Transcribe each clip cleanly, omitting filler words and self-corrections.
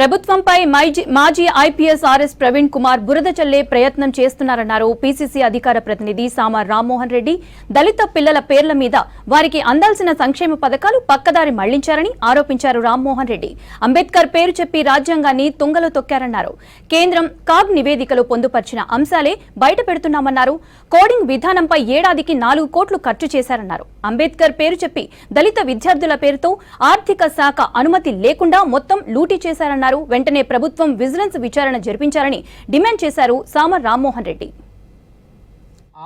ప్రభుత్వంపై మాజీ IPS RS Praveen Kumar బురద చల్లే ప్రయత్నం చేస్తున్నారన్నారు పీసీసీ అధికార ప్రతినిధి సామ రామ్మోహన్ రెడ్డి. దళిత పిల్లల పేర్ల మీద వారికి అందాల్సిన సంక్షేమ పథకాలు పక్కదారి మళ్లించారని ఆరోపించారు రామ్మోహన్ రెడ్డి. అంబేద్కర్ పేరు చెప్పి రాజ్యాంగాన్ని తుంగలో తొక్కారన్నారు. కేంద్రం కాగ్ నివేదికలో పొందుపర్చిన అంశాలే బయట పెడుతున్నామన్నారు. కోడింగ్ విధానంపై ఏడాదికి 4 కోట్లు ఖర్చు చేశారన్నారు. అంబేద్కర్ పేరు చెప్పి దళిత విద్యార్థుల పేరుతో ఆర్థిక శాఖ అనుమతి లేకుండా మొత్తం లూటీ చేశారన్నారు. వెంటనే ప్రభుత్వం విజిలెన్స్ విచారణ జరిపించాలని డిమాండ్ చేశారు సామ రామ్మోహన్ రెడ్డి.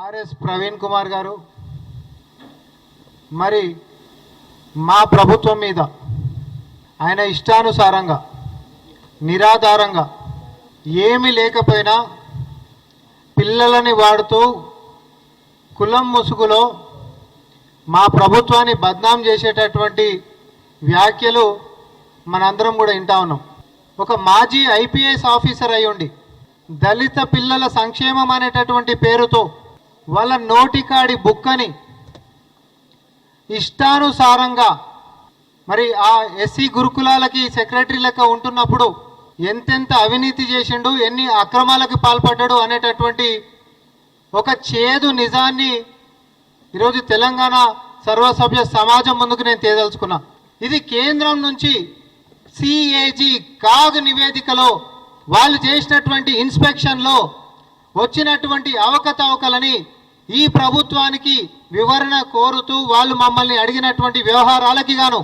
ఆర్ఎస్ ప్రవీణ్ కుమార్ గారు మరి మా ప్రభుత్వం మీద ఆయన ఇష్టానుసారంగా నిరాధారంగా ఏమీ లేకపోయినా పిల్లలని వాడుతూ కులం ముసుగులో మా ప్రభుత్వాన్ని బద్నాం చేసేటటువంటి వ్యాఖ్యలు మనందరం కూడా వింటా ఉన్నాం. ఒక మాజీ ఐపీఎస్ ఆఫీసర్ అయ్యుండి దళిత పిల్లల సంక్షేమం అనేటటువంటి పేరుతో వాళ్ళ నోటికాడి బుక్కని ఇష్టానుసారంగా మరి ఆ ఎస్సీ గురుకులాలకి సెక్రటరీ లెక్క ఉంటున్నప్పుడు ఎంతెంత అవినీతి చేసిండు, ఎన్ని అక్రమాలకు పాల్పడ్డాడు అనేటటువంటి ఒక చేదు నిజాన్ని ఈరోజు తెలంగాణ సర్వసభ్య సమాజం ముందుకు నేను తేదలుచుకున్నా. ఇది కేంద్రం నుంచి సిఏజీ కాగ్ నివేదికలో వాళ్ళు చేసినటువంటి ఇన్స్పెక్షన్లో వచ్చినటువంటి అవకతవకలని ఈ ప్రభుత్వానికి వివరణ కోరుతూ వాళ్ళు మమ్మల్ని అడిగినటువంటి వ్యవహారాలకి గాను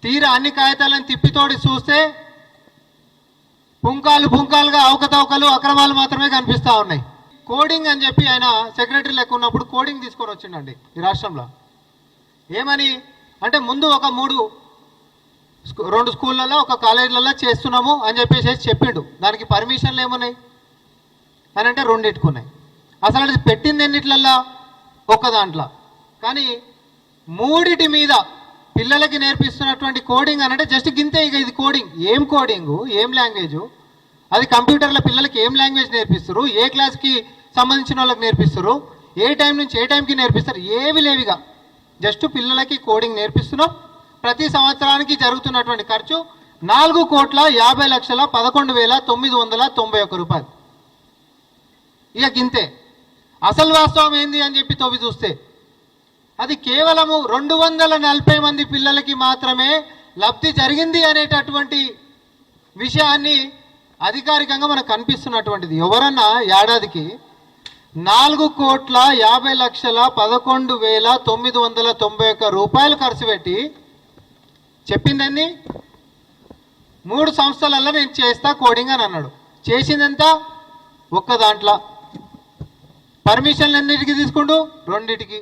తీరా అన్ని కాగితాలను తిప్పితోడి చూస్తే పుంకాలుగా అవకతవకలు అక్రమాలు మాత్రమే కనిపిస్తూ ఉన్నాయి. కోడింగ్ అని చెప్పి ఆయన సెక్రటరీ లెక్క ఉన్నప్పుడు కోడింగ్ తీసుకొని వచ్చిండండి ఈ రాష్ట్రంలో. ఏమని అంటే ముందు ఒక 2 స్కూళ్ళల్లో ఒక కాలేజీలలో చేస్తున్నాము అని చెప్పేసి చెప్పిండు. దానికి పర్మిషన్లు ఏమున్నాయి అని అంటే 2 ఇట్టుకున్నాయి. అసలు అది పెట్టింది ఎన్నిట్లల్లా ఒక్క దాంట్లో. కానీ 3 మీద పిల్లలకి నేర్పిస్తున్నటువంటి కోడింగ్ అని అంటే జస్ట్ గింతే. ఇక ఇది కోడింగ్ ఏం కోడింగు, ఏం లాంగ్వేజు, అది కంప్యూటర్ల పిల్లలకి ఏం లాంగ్వేజ్ నేర్పిస్తారు, ఏ క్లాస్కి సంబంధించిన వాళ్ళకి నేర్పిస్తారు, ఏ టైం నుంచి ఏ టైంకి నేర్పిస్తారు, ఏవి లేవిగా జస్ట్ పిల్లలకి కోడింగ్ నేర్పిస్తున్నాం. ప్రతి సంవత్సరానికి జరుగుతున్నటువంటి ఖర్చు 4,50,11,991 రూపాయలు. ఇక గింతే. అసలు వాస్తవం ఏంది అని చెప్పి తవ్వి చూస్తే అది కేవలము 240 మంది పిల్లలకి మాత్రమే లబ్ధి జరిగింది అనేటటువంటి విషయాన్ని అధికారికంగా మనకు కనిపిస్తున్నటువంటిది. ఎవరన్నా ఏడాదికి 4,50,11,991 రూపాయలు ఖర్చు పెట్టి చెప్పిందండి 3 సంవత్సరాలలో నేను చేస్తా కోడింగ్ అని అన్నాడు. చేసిందంత ఒక్క దాంట్లో. పర్మిషన్లు ఎన్నిటికి తీసుకుంటూ 2టికి.